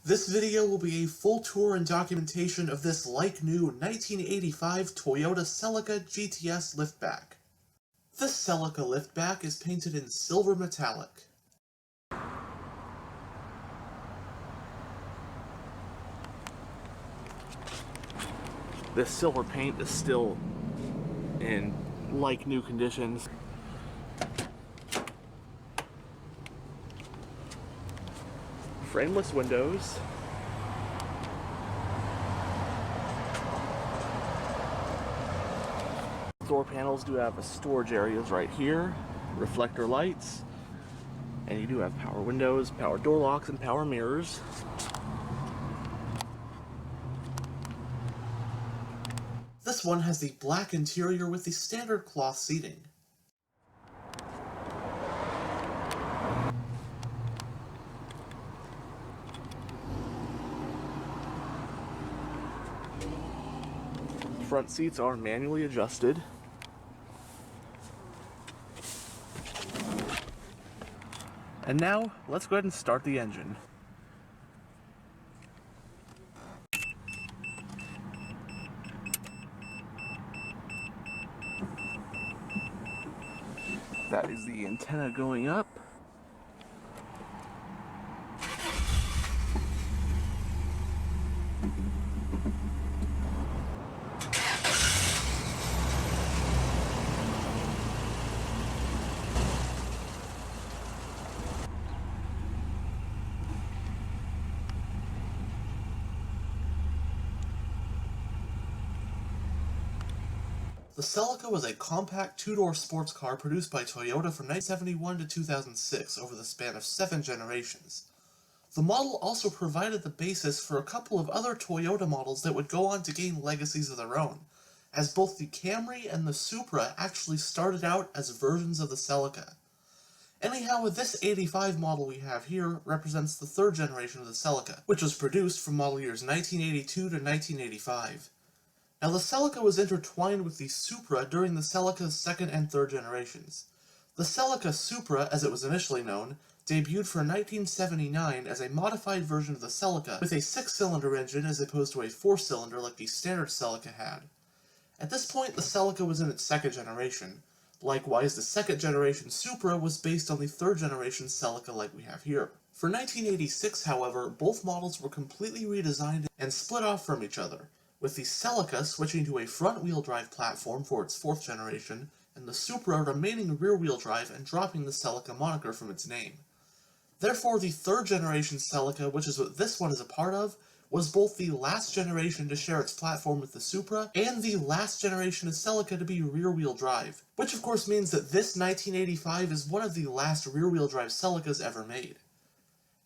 This video will be a full tour and documentation of this like-new 1985 Toyota Celica GTS liftback. This Celica liftback is painted in silver metallic. This silver paint is still in like-new conditions. Frameless windows. Door panels do have storage areas right here, reflector lights, and you do have power windows, power door locks, and power mirrors. This one has the black interior with the standard cloth seating. Front seats are manually adjusted. And now, let's go ahead and start the engine. That is the antenna going up. The Celica was a compact two-door sports car produced by Toyota from 1971 to 2006 over the span of 7 generations. The model also provided the basis for a couple of other Toyota models that would go on to gain legacies of their own, as both the Camry and the Supra actually started out as versions of the Celica. Anyhow, this 85 model we have here represents the 3rd generation of the Celica, which was produced from model years 1982 to 1985. Now, the Celica was intertwined with the Supra during the Celica's 2nd and 3rd generations. The Celica Supra, as it was initially known, debuted for 1979 as a modified version of the Celica with a 6-cylinder engine as opposed to a 4-cylinder like the standard Celica had. At this point, the Celica was in its 2nd generation. Likewise, the 2nd generation Supra was based on the 3rd generation Celica like we have here. For 1986, however, both models were completely redesigned and split off from each other, with the Celica switching to a front-wheel drive platform for its 4th generation, and the Supra remaining rear-wheel drive and dropping the Celica moniker from its name. Therefore, the 3rd generation Celica, which is what this one is a part of, was both the last generation to share its platform with the Supra, and the last generation of Celica to be rear-wheel drive, which of course means that this 1985 is one of the last rear-wheel drive Celicas ever made.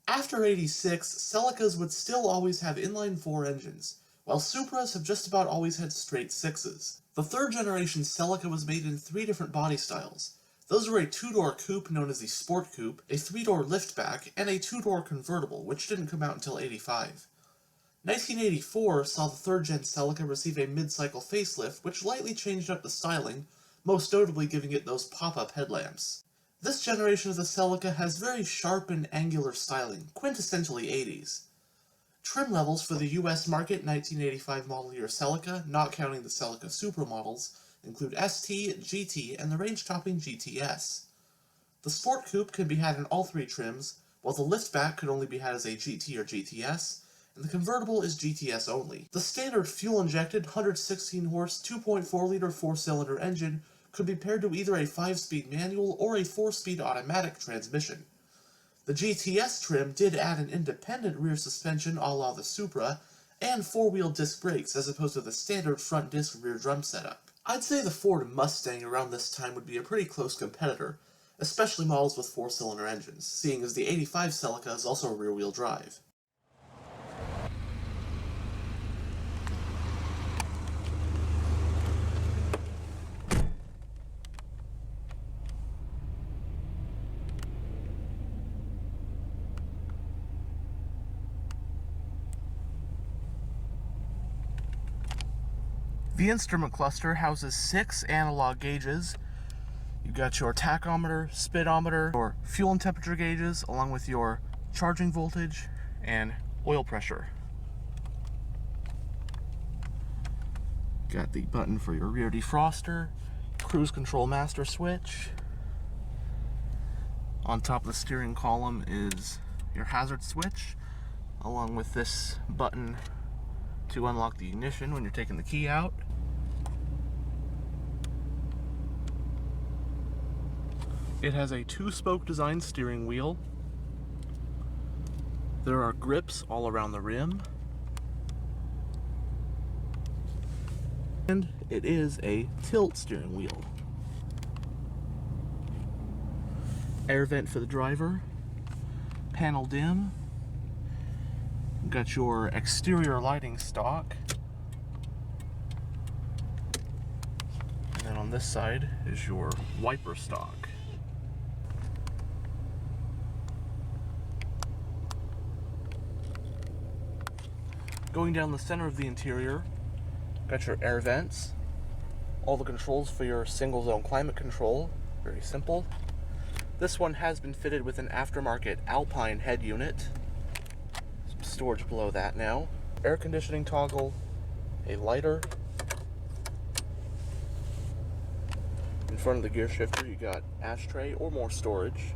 After 86, Celicas would still always have inline-4 engines, while Supras have just about always had straight 6s. The 3rd generation Celica was made in 3 different body styles. Those were a 2-door coupe known as the Sport Coupe, a 3-door liftback, and a 2-door convertible, which didn't come out until 85. 1984 saw the 3rd gen Celica receive a mid-cycle facelift, which lightly changed up the styling, most notably giving it those pop-up headlamps. This generation of the Celica has very sharp and angular styling, quintessentially 80s. Trim levels for the US market 1985 model year Celica, not counting the Celica Supra models, include ST, GT, and the range-topping GTS. The Sport Coupe can be had in all 3 trims, while the liftback could only be had as a GT or GTS, and the convertible is GTS only. The standard fuel-injected 116-horse 2.4-liter 4-cylinder engine could be paired to either a 5-speed manual or a 4-speed automatic transmission. The GTS trim did add an independent rear suspension a la the Supra, and 4-wheel disc brakes as opposed to the standard front disc rear drum setup. I'd say the Ford Mustang around this time would be a pretty close competitor, especially models with 4-cylinder engines, seeing as the 85 Celica is also rear-wheel drive. The instrument cluster houses 6 analog gauges. You've got your tachometer, speedometer, your fuel and temperature gauges, along with your charging voltage and oil pressure. Got the button for your rear defroster, cruise control master switch. On top of the steering column is your hazard switch, along with this button to unlock the ignition when you're taking the key out. It has a 2-spoke design steering wheel. There are grips all around the rim. And it is a tilt steering wheel. Air vent for the driver. Panel dim. Got your exterior lighting stock. And then on this side is your wiper stock. Going down the center of the interior, got your air vents, all the controls for your single zone climate control, very simple. This one has been fitted with an aftermarket Alpine head unit. Some storage below that now. Air conditioning toggle, a lighter. In front of the gear shifter you got ashtray or more storage.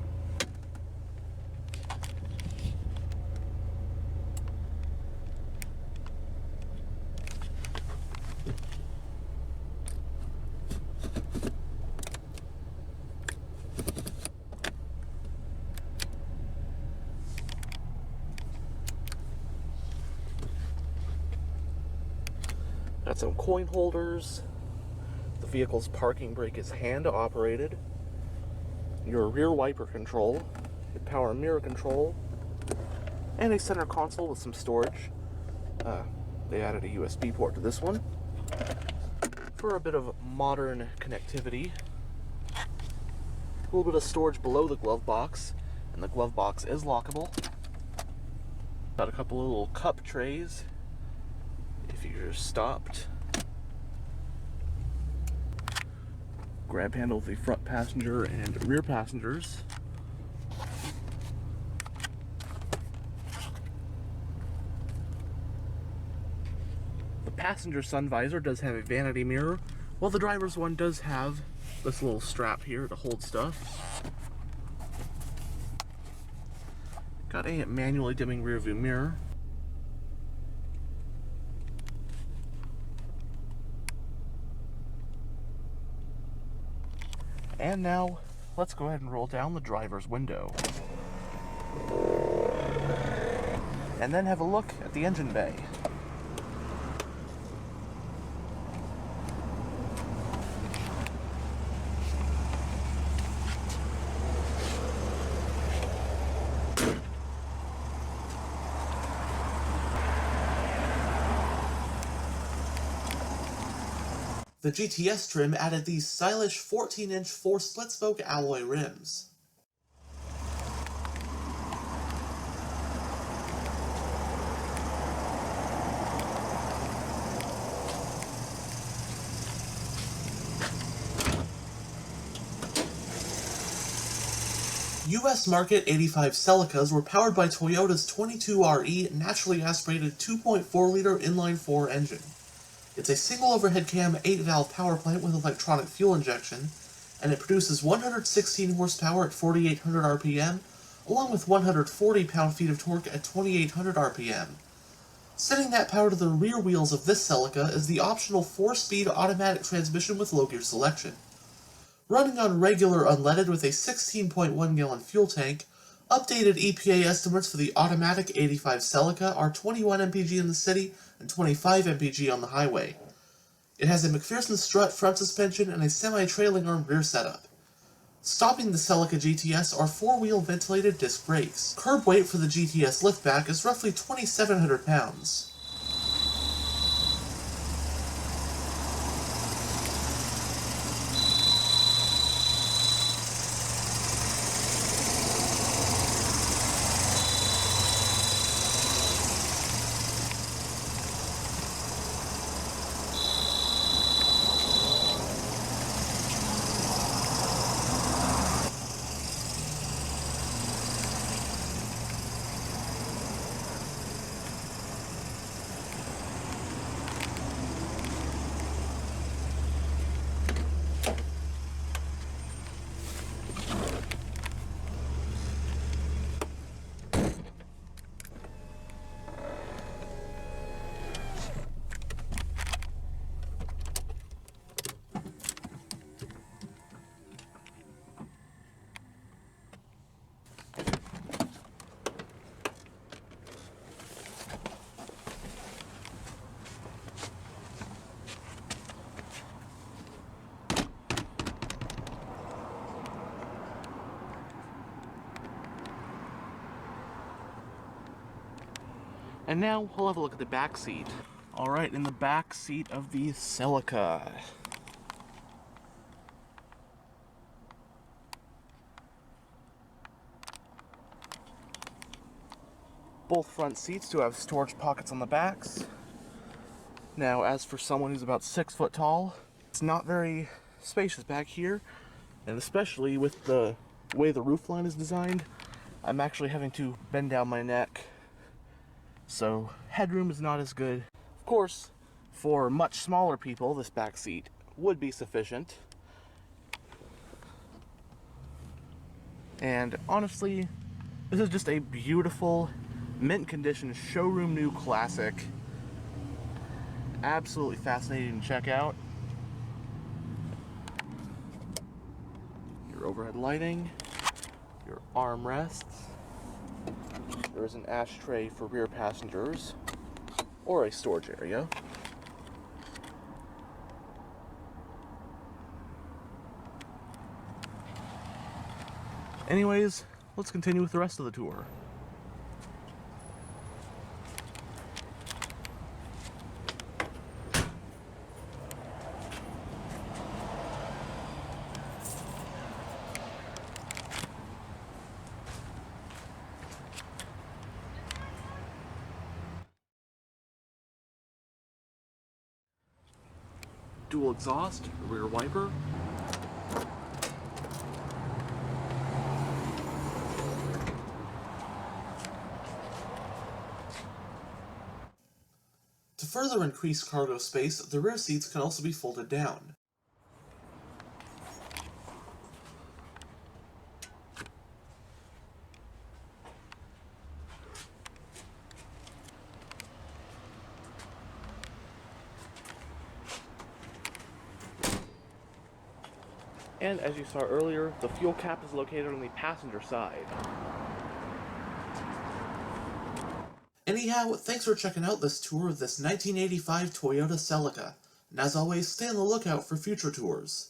Got some coin holders. The vehicle's parking brake is hand operated. Your rear wiper control, your power mirror control, and a center console with some storage. They added a USB port to this one for a bit of modern connectivity. A little bit of storage below the glove box, and the glove box is lockable. Got a couple of little cup trays if you're stopped. Grab handle for the front passenger and rear passengers. The passenger sun visor does have a vanity mirror, while the driver's one does have this little strap here to hold stuff. Got a manually dimming rear view mirror. And now, let's go ahead and roll down the driver's window. And then have a look at the engine bay. The GTS trim added these stylish 14-inch 4-split-spoke alloy rims. US market 85 Celicas were powered by Toyota's 22RE naturally aspirated 2.4-liter inline-4 engine. It's a single overhead cam 8-valve power plant with electronic fuel injection, and it produces 116 horsepower at 4,800 RPM, along with 140 pound-feet of torque at 2,800 RPM. Sending that power to the rear wheels of this Celica is the optional 4-speed automatic transmission with low gear selection. Running on regular unleaded with a 16.1-gallon fuel tank, updated EPA estimates for the automatic 85 Celica are 21 mpg in the city and 25 mpg on the highway. It has a McPherson strut front suspension and a semi-trailing arm rear setup. Stopping the Celica GTS are 4-wheel ventilated disc brakes. Curb weight for the GTS liftback is roughly 2,700 pounds. And now we'll have a look at the back seat. Alright, in the back seat of the Celica. Both front seats do have storage pockets on the backs. Now, as for someone who's about 6 foot tall, it's not very spacious back here, and especially with the way the roofline is designed, I'm actually having to bend down my neck, so headroom is not as good. Of course, for much smaller people, this back seat would be sufficient. And honestly, this is just a beautiful, mint condition, showroom new classic. Absolutely fascinating to check out. Your overhead lighting, your armrests. There is an ashtray for rear passengers, or a storage area. Anyways, let's continue with the rest of the tour. Dual exhaust, rear wiper. To further increase cargo space, the rear seats can also be folded down. And as you saw earlier, the fuel cap is located on the passenger side. Anyhow, thanks for checking out this tour of this 1985 Toyota Celica. And as always, stay on the lookout for future tours.